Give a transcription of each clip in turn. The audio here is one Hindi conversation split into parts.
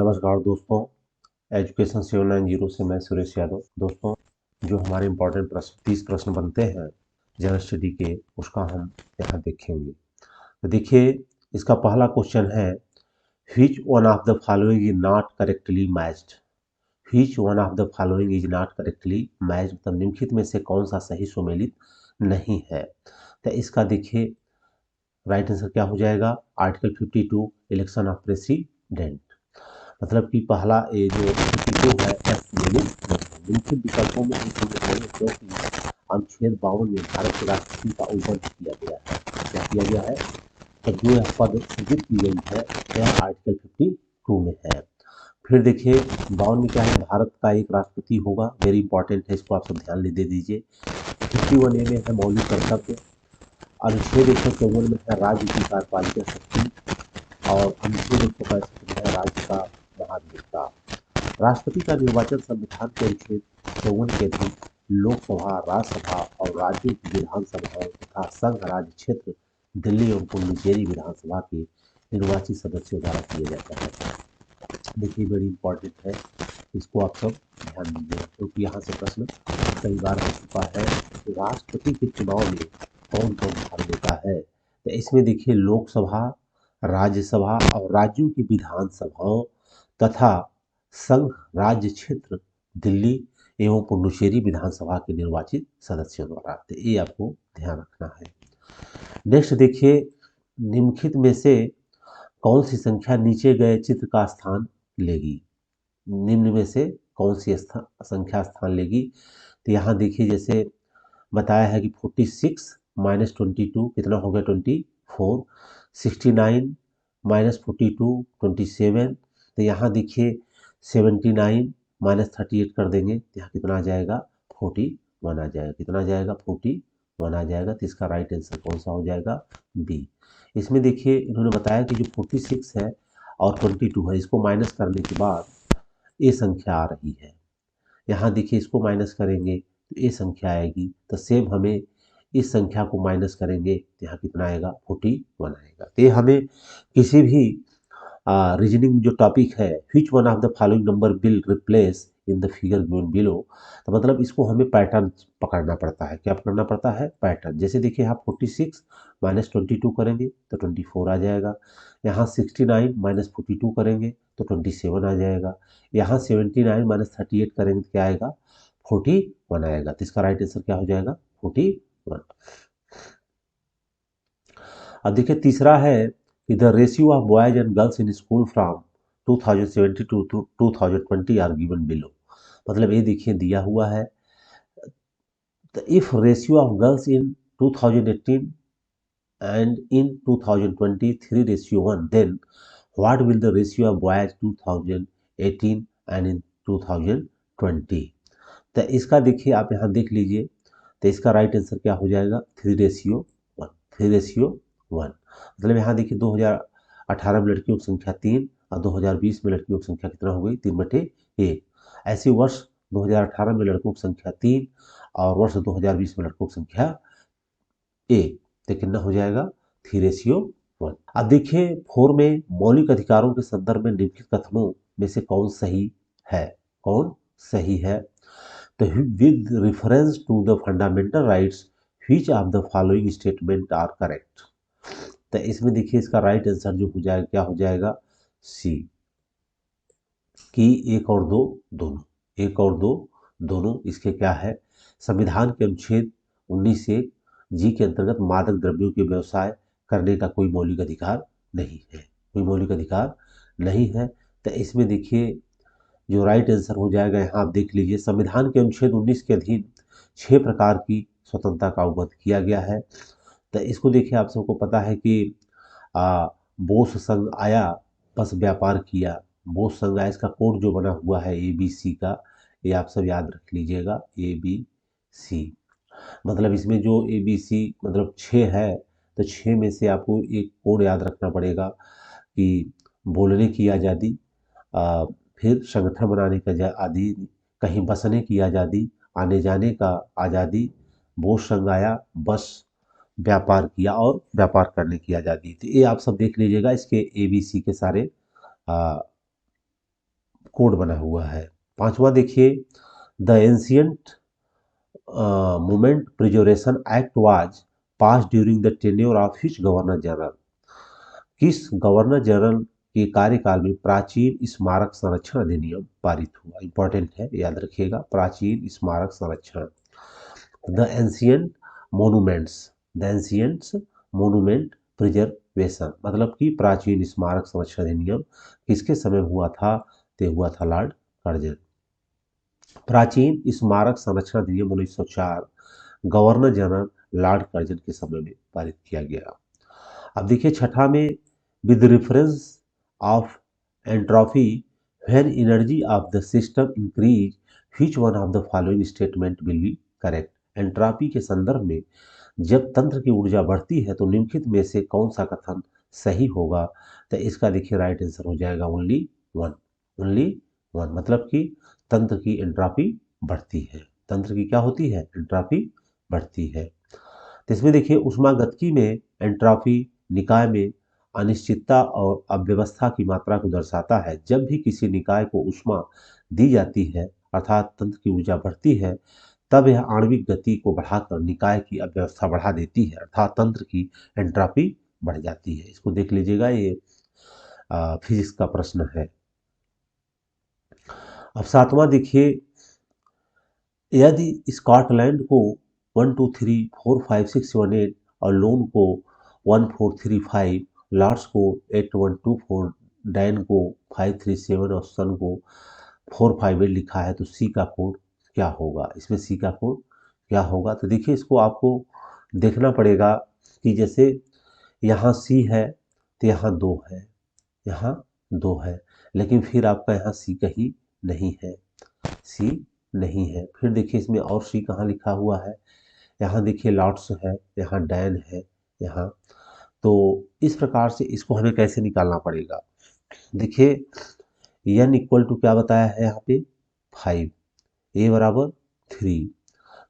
नमस्कार दोस्तों, एजुकेशन 790 से मैं सुरेश यादव। दोस्तों, जो हमारे इम्पोर्टेंट प्रश्न 30 प्रश्न बनते हैं जनरल स्टडी के, उसका हम यहाँ देखेंगे। तो देखिए, इसका पहला क्वेश्चन है, which one of the following is not correctly matched. Which one of the following is not correctly matched, मतलब निम्नलिखित में से कौन सा सही सुमेलित नहीं है। तो इसका देखिए राइट आंसर क्या हो जाएगा, आर्टिकल 52 इलेक्शन ऑफ प्रेसिडेंट। मतलब कि पहला ये जो 52 है निम्नलिखित विकल्पों में एक क्योंकि अनुच्छेद 52 में भारत के राष्ट्रपति का उल्लेख किया गया है। क्या किया गया है? तो जो यह पद सृजित की गई है यह आर्टिकल 52 में है। फिर देखिए 52 में क्या है, भारत का एक राष्ट्रपति होगा, वेरी इंपॉर्टेंट है, इसको आप सब ध्यान दे दीजिए। 51A में है मौलिक कर्तव्य, अनुच्छेद 154 में है राज्य की कार्यपालिका शक्ति और अनुच्छेद 165 में है राज्य का महाधिवक्ता। राष्ट्रपति का निर्वाचन संविधान के अनुच्छेद 54 के अधीन लोकसभा, राज्यसभा और राज्यों की विधानसभाओं तथा संघ राज्य क्षेत्र दिल्ली और पुडुचेरी विधानसभा के निर्वाचित सदस्यों द्वारा किया जाता है। देखिए बड़ी इंपॉर्टेंट है, इसको आप सब ध्यान दीजिएगा क्योंकि यहाँ से प्रश्न कई बार हो चुका है कि राष्ट्रपति के चुनाव में कौन कौन भाग लेता है। तो इसमें देखिए लोकसभा, राज्यसभा और राज्यों की विधानसभाओं तथा संघ राज्य क्षेत्र दिल्ली एवं पुडुचेरी विधानसभा के निर्वाचित सदस्यों द्वारा। तो ये आपको ध्यान रखना है। नेक्स्ट देखिए, निम्नलिखित में से कौन सी संख्या नीचे गए चित्र का स्थान लेगी। निम्न में से कौन सी संख्या स्थान लेगी। तो यहाँ देखिए जैसे बताया है कि 46 माइनस 22 कितना हो गया 24, 69 माइनस 42 27। तो यहाँ देखिए 79 माइनस 38 कर देंगे तो यहाँ कितना आ जाएगा 41 आ जाएगा। कितना आ जाएगा 41 आ जाएगा। तो इसका राइट आंसर कौन सा हो जाएगा, बी। इसमें देखिए इन्होंने बताया कि जो 46 है और 22 है, इसको माइनस करने के बाद ये संख्या आ रही है। यहाँ देखिए इसको माइनस करेंगे तो ये संख्या आएगी। तो सेम हमें इस संख्या को माइनस करेंगे तो यहाँ कितना आएगा 41 आएगा। तो ये हमें किसी भी रीजनिंग जो टॉपिक है, which one of the following number will replace in the figure given below, तो मतलब इसको हमें पैटर्न पकड़ना पड़ता है। क्या पकड़ना पड़ता है? पैटर्न। जैसे देखिए यहाँ 46 माइनस 22 करेंगे तो 24 आ जाएगा। यहाँ 69 माइनस 42 करेंगे तो 27 आ जाएगा। यहाँ 79 माइनस 38 करेंगे तो क्या आएगा 41 आएगा। तो इसका राइट आंसर क्या हो जाएगा 41। अब देखिए तीसरा है कि the ratio of boys and girls in school from 2017 to 2020 are given below. मतलब ये देखिए दिया हुआ है, the if ratio of girls in 2018 and in 2020 3:1, then what will the ratio of boys 2018 and in 2020। तो इसका देखिए आप यहाँ देख लीजिए, तो इसका राइट आंसर क्या हो जाएगा 3:1। 3:1 मतलब यहाँ देखिए 2018 में लड़कियों की संख्या 3 और 2020 में लड़कियों की संख्या कितना हो गई 3/1। ऐसे वर्ष 2018 में लड़कों की संख्या 3 और वर्ष 2020 में लड़कों की संख्या 1, तो कितना हो जाएगा 3:1। अब देखिए 4 में मौलिक अधिकारों के संदर्भ में निम्नलिखित कथनों में से कौन सही है। कौन सही है? तो with reference to the fundamental rights which of the following statement are correct. तो इसमें देखिए इसका राइट आंसर जो हो जाएगा क्या हो जाएगा सी, कि 1 और 2 दोनों। 1 और 2 दोनों इसके क्या है, संविधान के अनुच्छेद 19 से जी के अंतर्गत मादक द्रव्यों के व्यवसाय करने का कोई मौलिक अधिकार नहीं है। कोई मौलिक अधिकार नहीं है। तो इसमें देखिए जो राइट आंसर हो जाएगा यहाँ आप देख लीजिए, संविधान के अनुच्छेद 19 के अधीन 6 प्रकार की स्वतंत्रता का अवगत किया गया है। तो इसको देखिए आप सबको पता है कि बोस संघ आया बस व्यापार किया। बोस संघ आया, इसका कोड जो बना हुआ है ABC का, ये आप सब याद रख लीजिएगा ABC। मतलब इसमें जो ABC मतलब 6 है, तो 6 में से आपको एक कोड याद रखना पड़ेगा कि बोलने की आज़ादी, फिर संगठन बनाने का आज़ादी, कहीं बसने की आज़ादी, आने जाने का आज़ादी, बोस संघ आया बस व्यापार किया और व्यापार करने की आज़ादी। तो ये आप सब देख लीजिएगा, इसके ABC के सारे कोड बना हुआ है। पांचवा देखिए, the ancient movement preservation act was pass during the tenure of hitch governor general. किस गवर्नर जनरल के कार्यकाल में प्राचीन स्मारक संरक्षण अधिनियम पारित हुआ? इंपॉर्टेंट है, याद रखिएगा, प्राचीन स्मारक संरक्षण। The ancient monuments, the ancients monument preservation मतलब कि प्राचीन स्मारक संरक्षण अधिनियम किसके समय हुआ था? तो हुआ था लॉर्ड कर्जन। प्राचीन स्मारक संरक्षण अधिनियम 1904 गवर्नर जनरल लॉर्ड कर्जन के समय में पारित किया गया। अब देखिए छठा में, with reference of entropy when energy of the system increase which one of the following statement will be correct. Entropy के संदर्भ में जब तंत्र की ऊर्जा बढ़ती है तो निम्नलिखित में से कौन सा कथन सही होगा? तो इसका देखिए राइट आंसर हो जाएगा ओनली वन। ओनली वन मतलब कि तंत्र की एंट्रोपी बढ़ती है। तंत्र की क्या होती है? एंट्रोपी बढ़ती है। तो इसमें देखिए ऊष्मागतिकी में एंट्रोपी निकाय में अनिश्चितता और अव्यवस्था की मात्रा को दर्शाता है। जब भी किसी निकाय को ऊष्मा दी जाती है अर्थात तंत्र की ऊर्जा बढ़ती है तब यह आणविक गति को बढ़ाकर निकाय की अव्यवस्था बढ़ा देती है अर्थात तंत्र की एंट्रोपी बढ़ जाती है। इसको देख लीजिएगा, ये फिजिक्स का प्रश्न है। अब सातवां देखिए, यदि स्कॉटलैंड को 1 2 3 4 5 6 7 8 और लोन को 1 4 3 5, लॉर्ड्स को 8 1 2 4, डैन को 5 3 7 और सन को 4 5 8 लिखा है तो सी का कोड क्या होगा? इसमें सी का कोड क्या होगा? तो देखिए इसको आपको देखना पड़ेगा कि जैसे यहाँ सी है तो यहाँ 2 है, यहाँ 2 है, लेकिन फिर आपका यहाँ सी कहीं नहीं है, सी नहीं है। फिर देखिए इसमें और सी कहाँ लिखा हुआ है? यहाँ देखिए लॉर्ड्स है, यहाँ डैन है, यहाँ। तो इस प्रकार से इसको हमें कैसे निकालना पड़ेगा? देखिए n इक्वल टू क्या बताया है यहाँ पे? 5, a बराबर 3।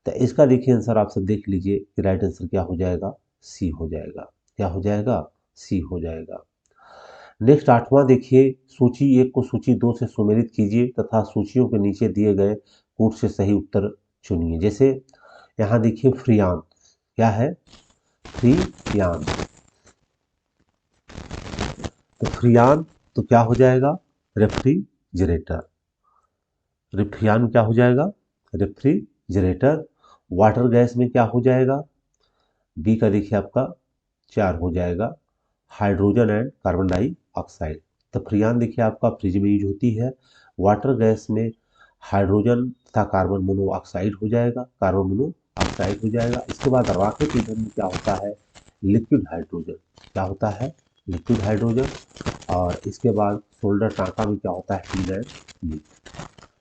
तो इसका देखिए आंसर आप सब देख लीजिए कि राइट आंसर क्या हो जाएगा? सी हो जाएगा। क्या हो जाएगा? सी हो जाएगा। नेक्स्ट आठवां देखिए, सूची 1 को सूची 2 से सुमेलित कीजिए तथा सूचियों के नीचे दिए गए कूट से सही उत्तर चुनिए। जैसे यहाँ देखिए फ्रियान, क्या है? फ्रियान। तो फ्रियान तो क्या हो जाएगा? रेफ्रिजरेटर। फ्रियान क्या हो जाएगा? रेफ्रिजरेटर। वाटर गैस में क्या हो जाएगा? बी का देखिए आपका 4 हो जाएगा, हाइड्रोजन एंड कार्बन डाइऑक्साइड। तो फ्रियान देखिए आपका फ्रिज में यूज होती है। वाटर गैस में हाइड्रोजन तथा कार्बन मोनोऑक्साइड हो जाएगा, कार्बन मोनोऑक्साइड हो जाएगा। इसके बाद रॉकेट ईंधन में क्या होता है? Liquid hydrogen. क्या होता है? Liquid hydrogen. और इसके बाद सोल्डर टांका में क्या होता है? Tin and lead.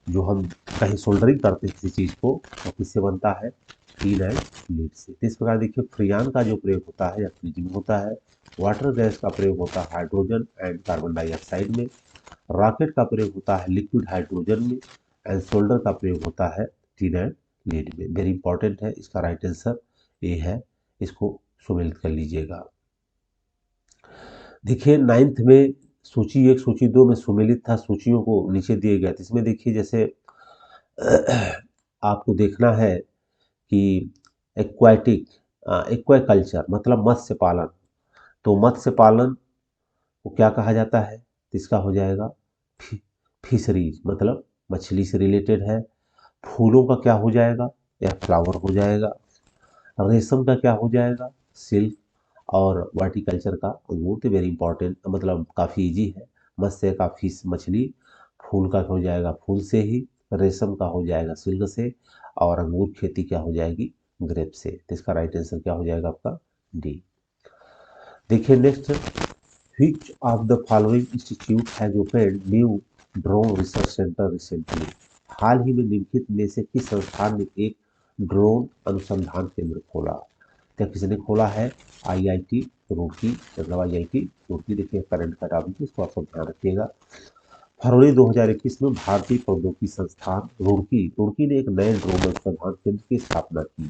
जो हम कहीं सोल्डरिंग करते हैं किसी चीज़ को तो किससे बनता है? टीन एंड लीड से। तो इस प्रकार देखिए फ्रियान का जो प्रयोग होता है या फ्रीजिंग होता है। वाटर गैस का प्रयोग होता है हाइड्रोजन एंड कार्बन डाइऑक्साइड में। रॉकेट का प्रयोग होता है लिक्विड हाइड्रोजन में। एंड सोल्डर का प्रयोग होता है टीन एंड लीड में। वेरी इंपॉर्टेंट है, इसका राइट आंसर ए है। इसको सुमेलित कर लीजिएगा। देखिए 9th में सूची 1 सूची 2 में सुमेलित था, सूचियों को नीचे दिए गए। इसमें देखिए जैसे आपको देखना है कि एक्वाटिक एक्वाकल्चर मतलब मत्स्य पालन। तो मत्स्य पालन को क्या कहा जाता है? तो इसका हो जाएगा फिशरीज मतलब मछली से रिलेटेड है। फूलों का क्या हो जाएगा? या फ्लावर हो जाएगा। रेशम का क्या हो जाएगा? सिल्क। और वर्टिकल्चर का अंगूर। तो वेरी इंपॉर्टेंट मतलब काफ़ी इजी है। मत्स्य का फिश मछली, फूल का हो जाएगा फूल से ही, रेशम का हो जाएगा सिल्क से, और अंगूर खेती क्या हो जाएगी? ग्रेप से। तो इसका राइट आंसर क्या हो जाएगा आपका? डी। देखिए next, which of the following institute has opened new drone research centre recently. हाल ही में निम्नलिखित में से किस संस्थान ने एक ड्रोन अनुसंधान केंद्र खोला? क्या किसने खोला है? आईआईटी रुड़की, मतलब आईआईटी रुड़की। देखिए करंट का टॉपिक, इसको आप सब ध्यान रखिएगा। फरवरी 2021 में भारतीय प्रौद्योगिकी संस्थान रुड़की ने एक नए ड्रोन अनुसंधान केंद्र की स्थापना की।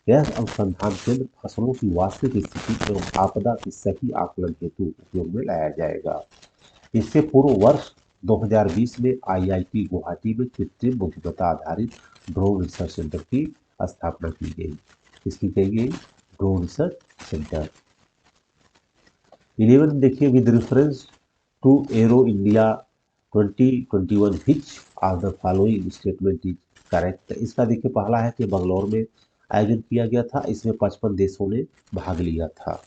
यह अनुसंधान केंद्र फसलों की वास्तविक स्थिति एवं आपदा की सही आकलन हेतु उपयोग में लाया जाएगा। इससे पूर्व वर्ष 2020 में IIT गुवाहाटी में कृत्रिम बुद्धिमत्ता आधारित ड्रोन रिसर्च सेंटर की स्थापना की गई। इसकी कही गई ड्रोन रिसर्च सेंटर। 11 देखिए, with reference to Aero India 2021 which are the following statement is correct. इसका देखिए पहला है कि बंगलौर में आयोजन किया गया था, इसमें 55 देशों ने भाग लिया था।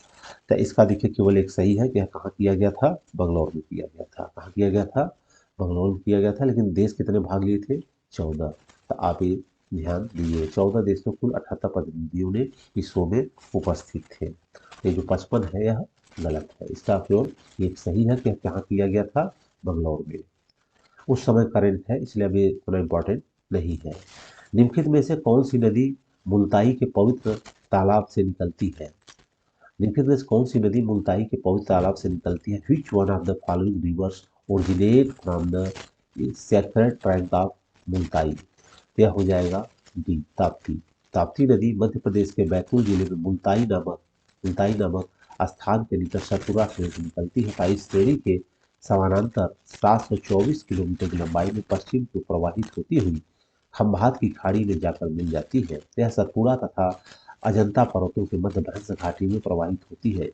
तो इसका देखिए केवल एक सही है कि यह कहाँ किया गया था, बंगलौर में किया गया था। कहाँ किया गया था, बंगलौर में किया गया था। लेकिन देश कितने भाग लिए थे, 14। तो आप ये ध्यान दीजिए, 14 देश में कुल 78 प्रतिनिधियों ने इस शो में उपस्थित थे। ये जो 55 है यह गलत है। इसका केवल एक सही है कि कहाँ किया गया था, बंगलौर में। उस समय करंट है, इसलिए अभी इतना इम्पोर्टेंट नहीं है। निम्नलिखित में से कौन सी नदी मुल्ताई के पवित्र तालाब से निकलती है। निम्नलिखित में से कौन सी नदी मुल्ताई के पवित्र तालाब से निकलती है। विच one of the following rivers originate from the sacred trunk of Multai. यह हो जाएगा डी, ताप्ती। ताप्ती नदी मध्य प्रदेश के बैतूल जिले में मुल्ताई नामक स्थान के निकट सतपुरा से निकलती है। इस श्रेणी के समानांतर 724 किलोमीटर की लंबाई में पश्चिम को प्रवाहित होती हुई खंभात की खाड़ी में जाकर मिल जाती है। यह सतपुरा तथा अजंता पर्वतों के मध्य भ्रंश घाटी में प्रवाहित होती है।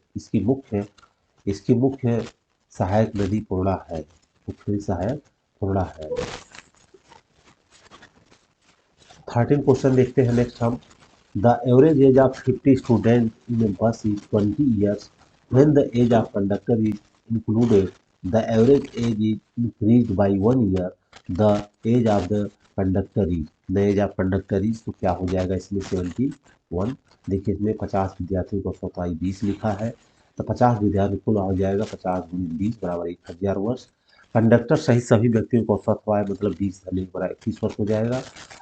इसकी मुख्य सहायक नदी पूर्णा है। मुख्य सहायक पूर्णा है। 13 क्वेश्चन देखते हैं नेक्स्ट हम। The average age of 50 student in a bus is 20 years when the age of conductor is included the average age is increase by 1 year the age of the conductor is. The age of conductor is तो क्या हो जाएगा इसमें 71। देखिए इसमें 50 विद्यार्थियों को स्वतः 20 लिखा है, तो 50 विद्यार्थी कुल हो जाएगा 50 × 20 बराबर 1000 वर्ष। कंडक्टर सहित सभी व्यक्तियों को औसत हुआ है, मतलब 20 धन 1 बराबर 21 वर्ष हो जाएगा।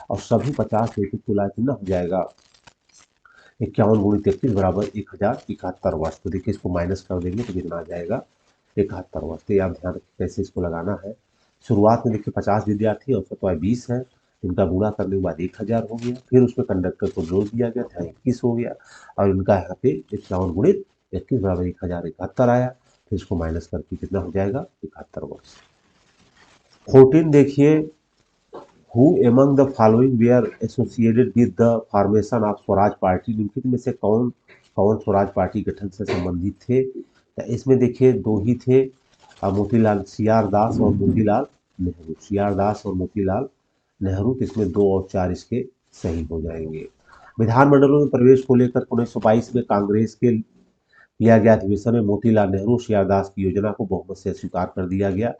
और सभी 50 व्यक्ति कुल कितना हो जाएगा, 51 × 33 बराबर 1071 वर्ष। तो देखिए इसको माइनस कर देंगे तो कितना आ जाएगा, 71 वर्ष। तो आप ध्यान रखिए कैसे इसको लगाना है। शुरुआत में देखिए 50 विद्यार्थी और औसत आयु 20 है, इनका गुणा करने के बाद 1000 हो गया। फिर उसमें कंडक्टर को जोड़ दिया गया था, 21 हो गया। और इनका यहाँ पे 51 × 21 बराबर 1071 आया। फिर इसको माइनस करके कितना हो जाएगा, 71 वर्ष। 14 देखिए, Who among the following were associated with the formation of Swaraj party. निम्नलिखित में से कौन कौन स्वराज पार्टी गठन से संबंधित थे। तो इसमें देखिए दो ही थे, मोतीलाल सीआर दास और मोतीलाल नेहरू। सीआर दास और मोतीलाल नेहरू, तो इसमें 2 और 4 इसके सही हो जाएंगे। विधानमंडलों में प्रवेश को लेकर 1922 में कांग्रेस के किया गया अधिवेशन में मोतीलाल नेहरू सीआरदास की योजना को बहुमत से स्वीकार कर दिया गया।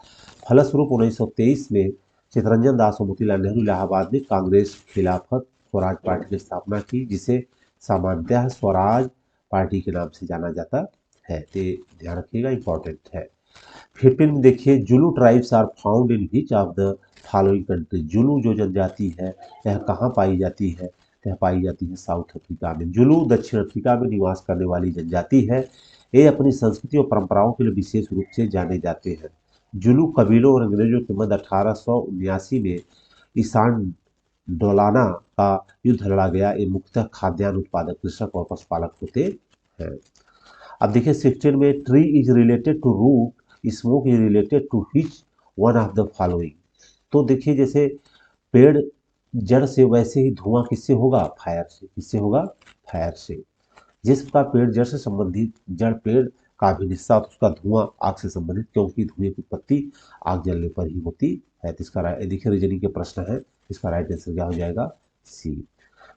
फलस्वरूप 1923 में चितरंजन दास और मोतीलाल नेहरू इलाहाबाद में कांग्रेस खिलाफत स्वराज पार्टी की स्थापना की, जिसे सामान्यतः स्वराज पार्टी के नाम से जाना जाता है। तो ध्यान रखिएगा, इंपॉर्टेंट है। 15 में देखिए, Zulu tribes are found in which of the following country. Zulu जो जनजाति है यह कहाँ पाई जाती है, यह पाई जाती है साउथ अफ्रीका में। जुलू दक्षिण अफ्रीका में निवास करने वाली जनजाति है। ये अपनी संस्कृति और परंपराओं के लिए विशेष रूप से जाने जाते हैं। जुलू कबीलों और अंग्रेजों के मध्य 1879 में ईशान डोलाना का युद्ध लड़ा गया। ये मुख्यतः खाद्यान्न उत्पादक कृषक और पशुपालक होते हैं। अब देखिए 16 में, tree is related to root, smoke is related to which one of the following. तो देखिए जैसे पेड़ जड़ से, वैसे ही धुआं किससे होगा, फायर से। किससे होगा, फायर से। जिसका पेड़ जड़ से संबंधित, जड़ पेड़ का भी हिस्सा, तो उसका धुआं आग से संबंधित, क्योंकि धुएं की उत्पत्ति आग जलने पर ही होती है। तो इसका देखिए रीजनिंग के प्रश्न है, इसका राइट आंसर क्या हो जाएगा, सी।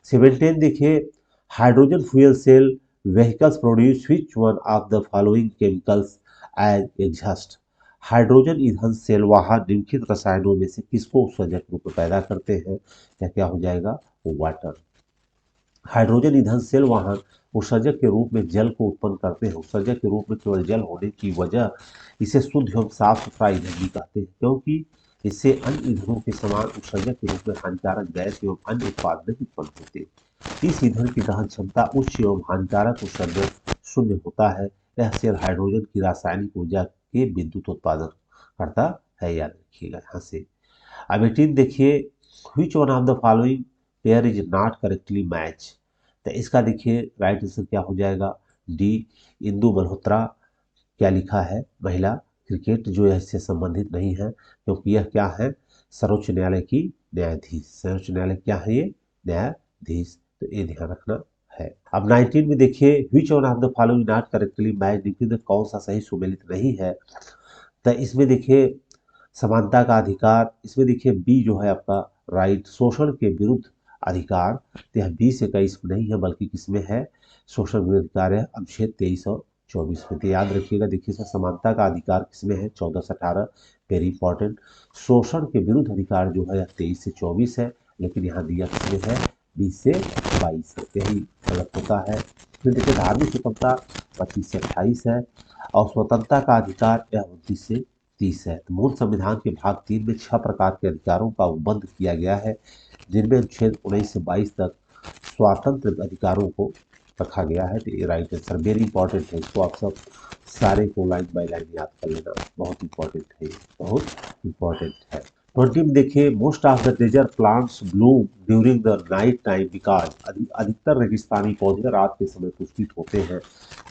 17 देखिए, hydrogen fuel cell vehicles produce which one of the following chemicals as exhaust. Hydrogen ईंधन सेल वाहन निम्नलिखित रसायनों में से किसको उत्सर्जक रूप में पैदा करते हैं, या क्या हो जाएगा, वाटर। हाइड्रोजन ईंधन सेल वाहन उत्सर्जक के रूप में जल को उत्पन्न करते हैं। उत्सर्जक के रूप में केवल जल होने की वजह इसे शुद्ध एवं साफ सुथरा ईंधन भी कहते हैं, क्योंकि इससे अन्य ईंधनों के समान उत्सर्जक के रूप में हानिकारक गैस एवं अन्य उत्पाद नहीं उत्पन्न होते। इस ईंधन की दहन क्षमता उच्च एवं हानिकारक उत्सर्जक शून्य होता है। यह सेल हाइड्रोजन की रासायनिक ऊर्जा के विद्युत उत्पादन करता है, याद रखिएगा यहाँ से। अब 18 देखिए, which one of the following pair is not correctly match. तो इसका देखिए राइट आंसर क्या हो जाएगा, डी, इंदु मल्होत्रा क्या लिखा है, महिला क्रिकेट जो है इससे संबंधित नहीं है, क्योंकि यह क्या है, सर्वोच्च न्यायालय की न्यायाधीश। सर्वोच्च न्यायालय क्या है, ये न्यायाधीश, तो ये ध्यान रखना है। अब 19 में देखिए, विच one of the following not correctly match, देखिए तो कौन सा सही सुमेलित नहीं है। तो इसमें देखिए समानता का अधिकार, इसमें देखिए बी जो है आपका राइट, शोषण के विरुद्ध अधिकार, तो यह 20-21 में नहीं है, बल्कि किसमें है, शोषण विरुद्ध अधिकार है अनुच्छेद 23 और 24 में। तो याद रखिएगा, देखिए सर समानता का अधिकार किसमें है, 14 से 18, वेरी इंपॉर्टेंट। शोषण के विरुद्ध अधिकार जो है 23 से 24 है, लेकिन यहाँ दिया किसमें है, 20 से 22 है, यही गलत होता है। फिर देखिए धार्मिक स्वतंत्रता 25 से 28 है, और स्वतंत्रता का अधिकार यह 29 से 30 है। तो मूल संविधान के भाग 3 में 6 प्रकार के अधिकारों का उपबंध किया गया है, जिनमें अनुच्छेद 19 से 22 तक स्वतंत्र अधिकारों को रखा गया है। तो ये राइट आंसर, वेरी इंपॉर्टेंट है, इसको आप सब सारे को लाइन बाय लाइन याद कर लेना, बहुत इंपॉर्टेंट है, बहुत इंपॉर्टेंट है। 20 में देखिए, most of the desert plants bloom during the night time because, अधिकतर रेगिस्तानी पौधे रात के समय पुष्पित होते हैं,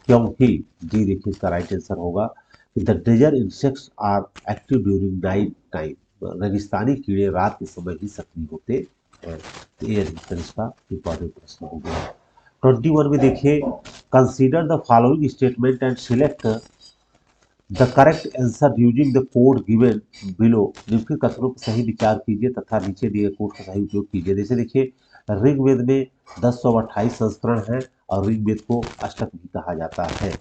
क्योंकि, डी देखिए इसका राइट आंसर होगा, the desert insects are active during night time, रेगिस्तानी कीड़े रात के समय ही सक्रिय होते हैं। तो ये इसका इंपॉर्टेंट प्रश्न हो गया। 21 में देखिए, consider the following statement and select the correct answer using the code given below, निम्नलिखित कथनों पर सही विचार कीजिए तथा नीचे दिए कोड का सही उपयोग कीजिए। जैसे देखिए, ऋग्वेद में 1028 संस्करण है और ऋग्वेद को अष्टक भी कहा जाता है,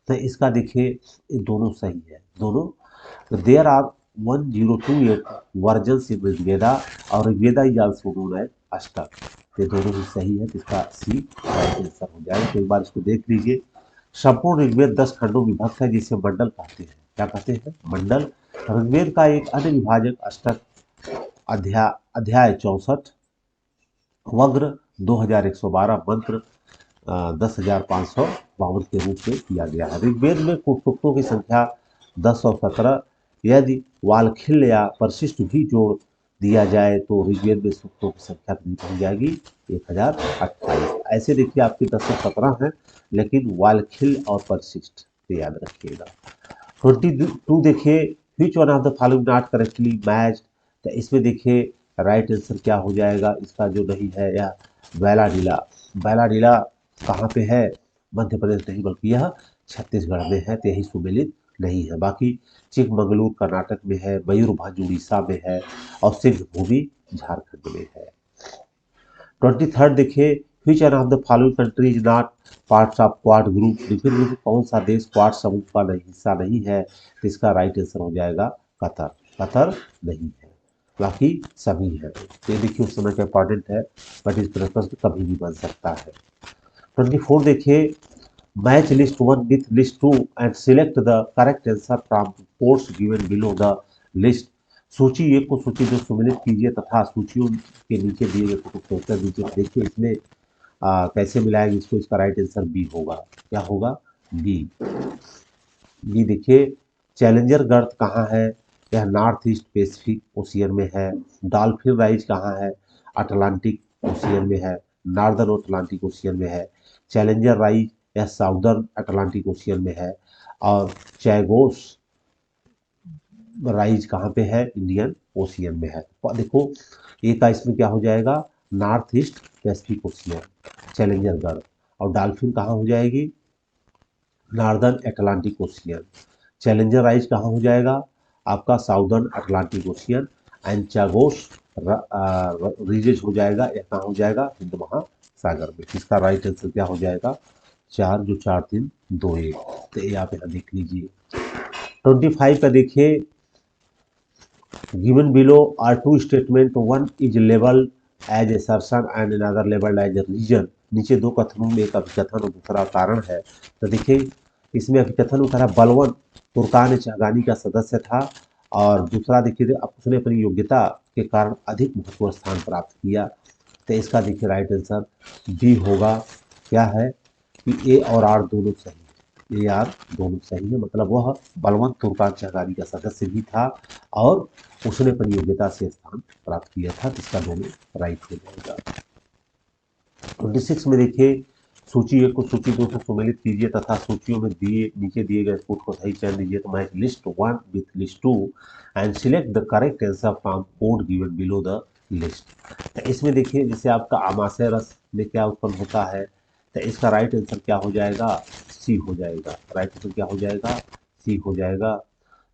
तो इसका देखिए ये दोनों सही है, दोनों। There are 1028 versions in Rigveda, और Rigveda is also known as Ashtak, ये दोनों ही सही है, तो इसका सी राइट आंसर हो जाएगा। तो एक बार इसको देख लीजिए, संपूर्ण ऋग्वेद 10 खंडों में विभक्त है, जिसे मंडल कहते हैं। क्या कहते हैं, मंडल। ऋग्वेद का एक अन्य विभाजक अष्टक अध्याय 64, वग्र 2112, मंत्र 10,552 के रूप में किया गया है। ऋग्वेद में कुल सूक्तों की संख्या 10 और 17, यदि वालखिल्य या परिशिष्ट भी जोड़ दिया जाए तो ऋग्वेद में सूक्तों की संख्या कितनी पहुंच जाएगी, 1028। ऐसे देखिए आपके 10 और 17 हैं, लेकिन वालखिल्य और परिशिष्ट याद रखिएगा। 22 देखिए, विच one of the following not correctly match, तो इसमें देखिए राइट आंसर क्या हो जाएगा, इसका जो नहीं है यह बैलाडीला। बैलाडीला कहाँ पे है, मध्य प्रदेश नहीं, बल्कि यह छत्तीसगढ़ में है, तो यही सुमेलित नहीं है। बाकी चिकमंगलूर कर्नाटक में है, मयूरभंज उड़ीसा में है, और सिंहभूमि झारखंड में है। 23 देखिए, विच one of the following country is not parts of quad group, निम्नलिखित में से कौन सा देश क्वाड समूह का नहीं हिस्सा नहीं है, तो इसका राइट आंसर हो जाएगा कतर। कतर नहीं है, बाकी सभी है। तो ये देखिए उस समय का इंपॉर्टेंट है, बट इस प्रश्न कभी भी बन सकता है। 24 देखिए, match list 1 with list 2 and select the correct answer from codes given below the list, सूची एक को सूची दो सम्मिलित कीजिए तथा सूचियों के नीचे दिए गए को उत्तर दीजिए। देखिए इसमें कैसे मिलाएंगे इसको, इसका राइट आंसर बी होगा। क्या होगा, बी। बी देखिए, चैलेंजर गर्त कहाँ है, यह नॉर्थ ईस्ट पैसिफिक ओशियन में है। डॉल्फिन राइज कहाँ है, अटलांटिक ओशियन में है, नॉर्दर्न अटलांटिक ओशियन में है। चैलेंजर राइज यह साउदर्न अटलांटिक ओशियन में है। और चैगोस राइज कहाँ पे है, इंडियन ओशियन में है। देखो ये का इसमें क्या हो जाएगा, north east Pacific Ocean Challenger girl, और डॉल्फिन कहाँ हो जाएगी, northern Atlantic Ocean. Challenger Rise कहाँ हो जाएगा, आपका southern Atlantic Ocean. And Chagos ridges हो जाएगा, या कहाँ हो जाएगा, हिंद महासागर में। इसका राइट आंसर क्या हो जाएगा, 4 जो 4 3 2 1, तो ये आप यहाँ देख लीजिए। 25 का देखिए, given below are two statement, one is labeled as assertion and another labeled as a reason। नीचे दो कथनों में एक अभिकथन और दूसरा कारण है। तो देखिए इसमें अभिकथन उतारा, बलवन तुर्कान चागानी का सदस्य था, और दूसरा देखिए उसने अपनी योग्यता के कारण अधिक महत्व स्थान प्राप्त किया। तो इसका देखिए राइट आंसर बी होगा। क्या है कि ए और आर दोनों सही, ए आर दोनों सही है, मतलब वह बलवंत तुर्कान चागानी का सदस्य भी था और उसने अपनी योग्यता से स्थान प्राप्त किया था, इसका दोनों राइट हो जाएगा। 26 में देखिए, सूची 1 को सूची 2 से सुमेलित कीजिए तथा सूचियों में दिए नीचे दिए गए कोड को सही चयन दीजिए। तो match list 1 with list 2 and select the correct answer from code given below the list. तो इसमें देखिए जैसे आपका आमाशय रस में क्या उत्पन्न होता है, तो इसका राइट आंसर क्या हो जाएगा, सी हो जाएगा। राइट आंसर क्या हो जाएगा, सी हो जाएगा।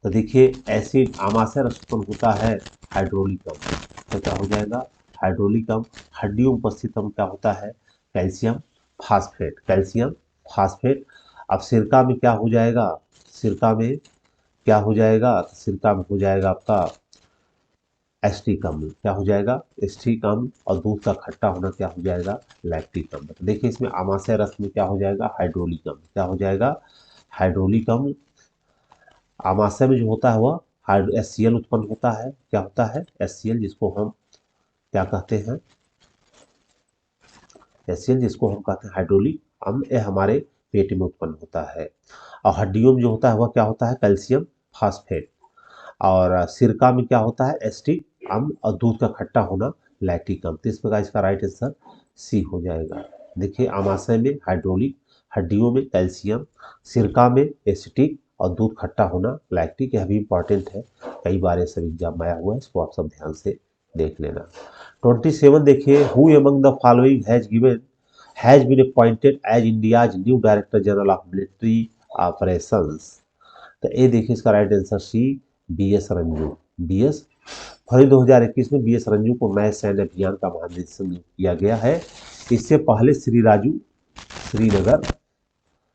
तो देखिए एसिड आमाशय रस उत्पन्न होता है हाइड्रोलिक अम्ल, तो क्या हो जाएगा हाइड्रोलिक अम्ल। हड्डियों में उपस्थित अम्ल क्या होता है, कैल्शियम फास्फेट, कैल्शियम फास्फेट। अब सिरका में क्या हो जाएगा, सिरका में क्या हो जाएगा, सिरका में हो जाएगा आपका एस्टिक अम्ल, क्या हो जाएगा एस्टिक अम्ल। और दूध का खट्टा होना क्या हो जाएगा, लैक्टिक अम्ल। तो देखिए इसमें आमाशय रस में क्या हो जाएगा, हाइड्रोलिक अम्ल, क्या हो जाएगा हाइड्रोलिक अम्ल। आमाशय में जो होता है वह HCl उत्पन्न होता है, क्या होता है HCl, जिसको हम क्या कहते हैं, HCl जिसको हम कहते हैं हाइड्रोलिक अम्ल। यह हमारे पेट में उत्पन्न होता है। और हड्डियों में जो होता है वह क्या होता है, कैल्शियम फास्फेट। और सिरका में क्या होता है, एस्टिक अम्ल। और दूध का खट्टा होना लैक्टिक अम्ल। तो इस प्रकार इसका राइट आंसर सी हो जाएगा। देखिए आमाशय में हाइड्रोलिक, हड्डियों में कैल्शियम, सिरका में एसिटिक और दूध खट्टा होना लैक्टिक। यह भी इंपॉर्टेंट है, कई बार ये सब एग्जाम में आया हुआ है, इसको आप सब ध्यान से देख लेना। 27 देखिए, who among the following has been appointed as India's new director general of military operations. तो ये देखिए इसका right answer C, BS Raju. BS फरवरी 2021 में BS रंजू को नए सैन्य अभियान का महानिदेशक नियुक्त किया गया है। इससे पहले श्री राजू श्रीनगर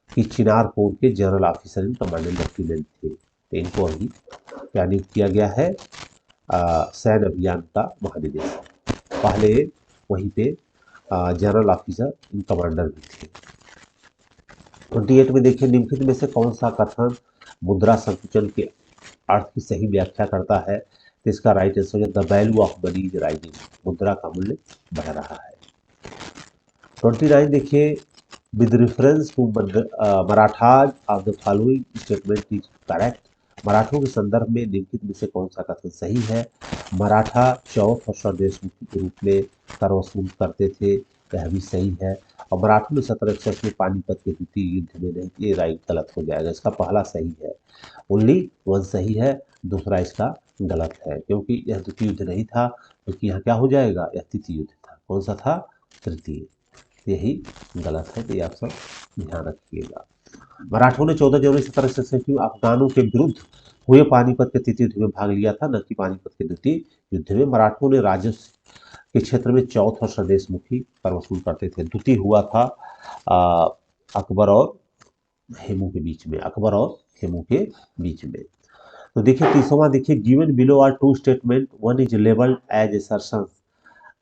की चिनार कोर के general officer in commanding lieutenant थे। तो इनको अभी क्या नियुक्त किया गया है, सैन्य अभियान का महानिदेशक। पहले वहीं पे जनरल ऑफिसर इन कमांडर भी थे। 28 में देखिए, निम्नलिखित में से कौन सा कथन मुद्रा संकुचन के अर्थ की सही व्याख्या करता है। तो इसका राइट आंसर है the value of money is rising, मुद्रा का मूल्य बढ़ रहा है। 29 देखिए, with reference to Marathas of the following statement is correct. मराठों के संदर्भ में निम्नलिखित में से कौन सा कथन सही है। मराठा चौथ और स्वदेश मुक्ति के रूप में कर वसूल करते थे, यह भी सही है। और मराठों ने 1761 में पानीपत के द्वितीय युद्ध में नहीं, ये राइट गलत हो जाएगा। इसका पहला सही है, ओनली 1 सही है, दूसरा इसका गलत है, क्योंकि यह द्वितीय युद्ध नहीं था, क्योंकि यहाँ क्या हो जाएगा, यह तृतीय युद्ध था। कौन सा था, तृतीय। यही गलत है, तो ये आप सब ध्यान रखिएगा। मराठों ने 14 जनवरी 1767 में अफगानों के विरुद्ध हुए पानीपत के तृतीय युद्ध में भाग लिया था, न कि पानीपत के द्वितीय युद्ध में। मराठों ने राजस्व के क्षेत्र में चौथ और स्वदेशमुखी कर वसूल करते थे। द्वितीय हुआ था अकबर और हेमू के बीच में, अकबर और हेमू के बीच में। तो देखिए 30वां देखिए, given below are two statement, one is labelled as assertion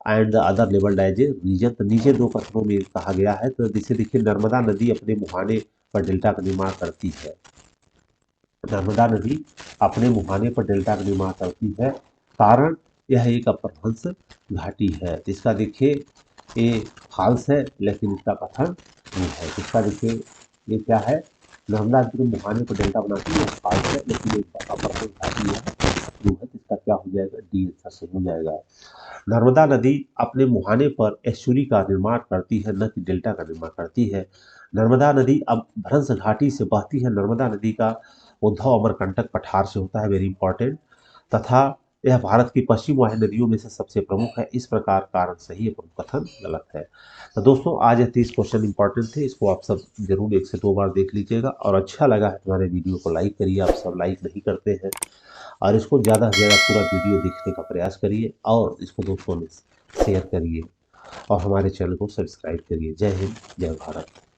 and the other labelled as a reason. तो नीचे दो कथनों में कहा गया है। तो जैसे देखिए, नर्मदा नदी अपने मुहाने पर डेल्टा का निर्माण करती है, नर्मदा नदी अपने मुहाने पर डेल्टा का निर्माण करती है, कारण यह एक अपभ्रंश घाटी है। तो इसका देखिए ये फॉल्स है, लेकिन इसका कथन नहीं है। इसका देखिए ये क्या है, नर्मदा नदी मुहाने पर डेल्टा बनाती है, फॉल्स है, लेकिन एक अपभ्रंश घाटी है, ट्रू है। तो इसका क्या हो जाएगा, डी आंसर सही हो जाएगा। नर्मदा नदी अपने मुहाने पर एस्चुरी का निर्माण करती है, न कि डेल्टा का निर्माण करती है। नर्मदा नदी अब भ्रंश घाटी से बहती है। नर्मदा नदी का उद्भव अमरकंटक पठार से होता है, वेरी इंपॉर्टेंट, तथा यह भारत की पश्चिम वाहिनी नदियों में से सबसे प्रमुख है। इस प्रकार कारण सही है, प्रमुख कथन गलत है। तो दोस्तों आज यह 30 क्वेश्चन इंपॉर्टेंट थे, इसको आप सब जरूर 1 से 2 बार देख लीजिएगा। और अच्छा लगा है हमारे वीडियो को लाइक करिए, आप सब लाइक नहीं करते हैं। और इसको ज़्यादा से ज़्यादा पूरा वीडियो देखने का प्रयास करिए और इसको दोस्तों में शेयर करिए और हमारे चैनल को सब्सक्राइब करिए। जय हिंद, जय भारत।